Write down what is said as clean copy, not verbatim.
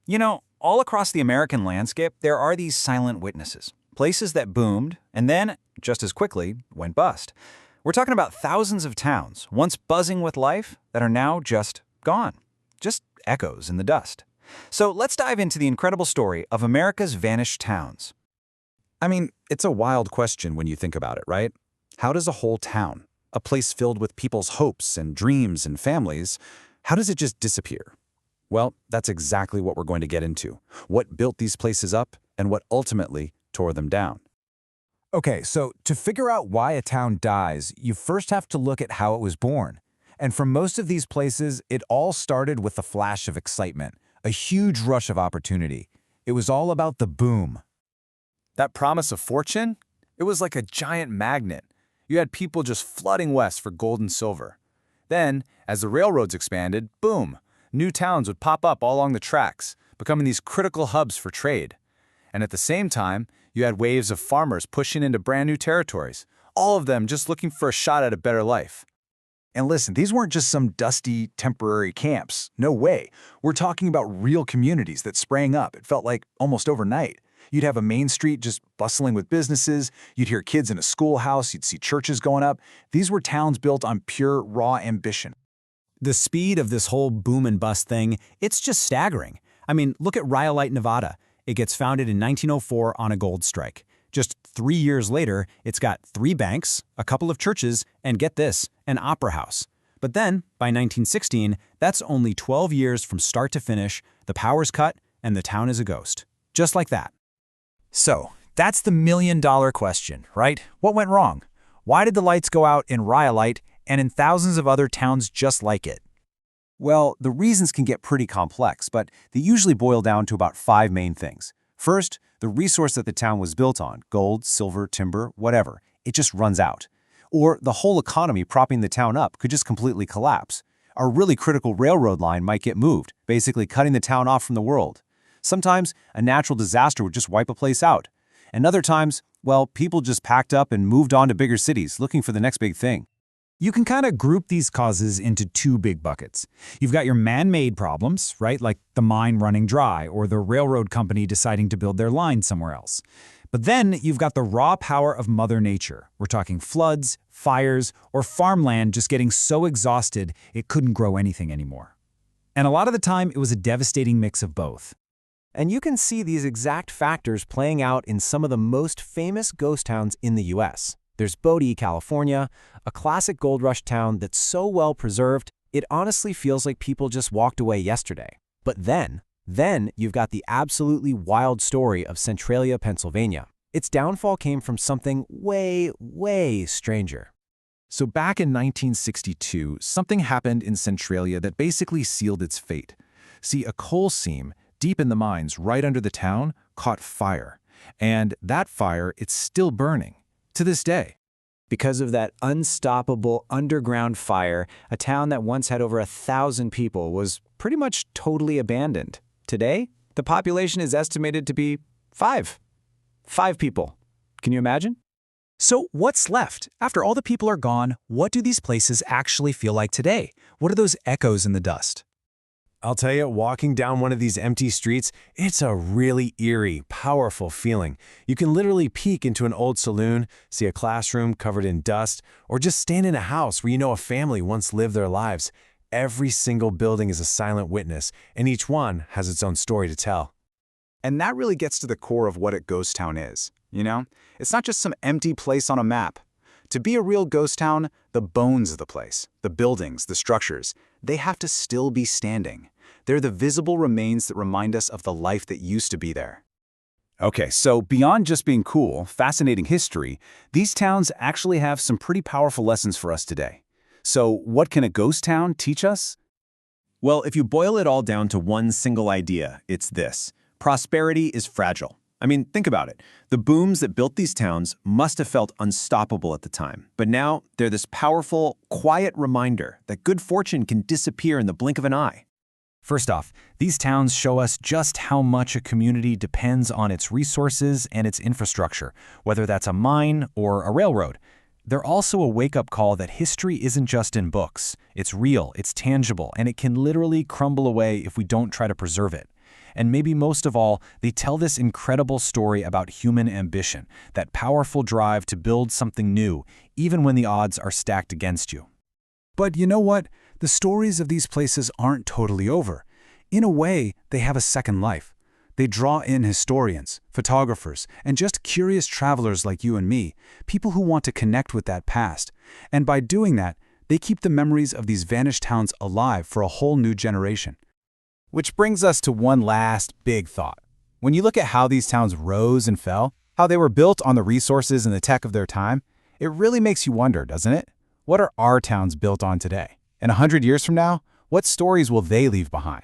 All across the American landscape, there are these silent witnesses, places that boomed and then, just as quickly, went bust. We're talking about thousands of towns, once buzzing with life, that are now just gone. Just echoes in the dust. So let's dive into the incredible story of America's vanished towns. I mean, it's a wild question when you think about it, right? How does a whole town, a place filled with people's hopes and dreams and families, how does it just disappear? Well, that's exactly what we're going to get into. What built these places up and what ultimately tore them down. Okay, so to figure out why a town dies, you first have to look at how it was born. And for most of these places, it all started with a flash of excitement, a huge rush of opportunity. It was all about the boom. That promise of fortune? It was like a giant magnet. You had people just flooding west for gold and silver. Then, as the railroads expanded, boom, new towns would pop up all along the tracks, becoming these critical hubs for trade. And at the same time, you had waves of farmers pushing into brand new territories, all of them just looking for a shot at a better life. And listen, these weren't just some dusty, temporary camps. No way. We're talking about real communities that sprang up. It felt like almost overnight. You'd have a main street just bustling with businesses. You'd hear kids in a schoolhouse. You'd see churches going up. These were towns built on pure, raw ambition. The speed of this whole boom and bust thing, it's just staggering. I mean, look at Rhyolite, Nevada. It gets founded in 1904 on a gold strike. Just 3 years later, it's got 3 banks, a couple of churches, and get this, an opera house. But then, by 1916, that's only 12 years from start to finish, the power's cut, and the town is a ghost. Just like that. So, that's the million-dollar question, right? What went wrong? Why did the lights go out in Rhyolite and in thousands of other towns just like it? Well, the reasons can get pretty complex, but they usually boil down to about 5 main things. First, the resource that the town was built on, gold, silver, timber, whatever, it just runs out. Or the whole economy propping the town up could just completely collapse. A really critical railroad line might get moved, basically cutting the town off from the world. Sometimes, a natural disaster would just wipe a place out. And other times, well, people just packed up and moved on to bigger cities, looking for the next big thing. You can kind of group these causes into 2 big buckets. You've got your man-made problems, right? Like the mine running dry or the railroad company deciding to build their line somewhere else. But then you've got the raw power of Mother Nature. We're talking floods, fires, or farmland just getting so exhausted it couldn't grow anything anymore. And a lot of the time, it was a devastating mix of both. And you can see these exact factors playing out in some of the most famous ghost towns in the US. There's Bodie, California, a classic gold rush town that's so well preserved, it honestly feels like people just walked away yesterday. But then you've got the absolutely wild story of Centralia, Pennsylvania. Its downfall came from something way, way stranger. So back in 1962, something happened in Centralia that basically sealed its fate. See, a coal seam deep in the mines right under the town caught fire. And that fire, it's still burning to this day. Because of that unstoppable underground fire, a town that once had over 1,000 people was pretty much totally abandoned. Today, the population is estimated to be 5 people. Can you imagine? So what's left? After all the people are gone, what do these places actually feel like today? What are those echoes in the dust? I'll tell you, walking down one of these empty streets, it's a really eerie, powerful feeling. You can literally peek into an old saloon, see a classroom covered in dust, or just stand in a house where you know a family once lived their lives. Every single building is a silent witness, and each one has its own story to tell. And that really gets to the core of what a ghost town is, It's not just some empty place on a map. To be a real ghost town, the bones of the place, the buildings, the structures, they have to still be standing. They're the visible remains that remind us of the life that used to be there. Okay, so beyond just being cool, fascinating history, these towns actually have some pretty powerful lessons for us today. So what can a ghost town teach us? Well, if you boil it all down to one single idea, it's this: prosperity is fragile. I mean, think about it. The booms that built these towns must have felt unstoppable at the time. But now, they're this powerful, quiet reminder that good fortune can disappear in the blink of an eye. First off, these towns show us just how much a community depends on its resources and its infrastructure, whether that's a mine or a railroad. They're also a wake-up call that history isn't just in books. It's real, it's tangible, and it can literally crumble away if we don't try to preserve it. And maybe most of all, they tell this incredible story about human ambition, that powerful drive to build something new, even when the odds are stacked against you. But you know what? The stories of these places aren't totally over. In a way, they have a second life. They draw in historians, photographers, and just curious travelers like you and me, people who want to connect with that past. And by doing that, they keep the memories of these vanished towns alive for a whole new generation. Which brings us to one last big thought. When you look at how these towns rose and fell, how they were built on the resources and the tech of their time, it really makes you wonder, doesn't it? What are our towns built on today? And 100 years from now, what stories will they leave behind?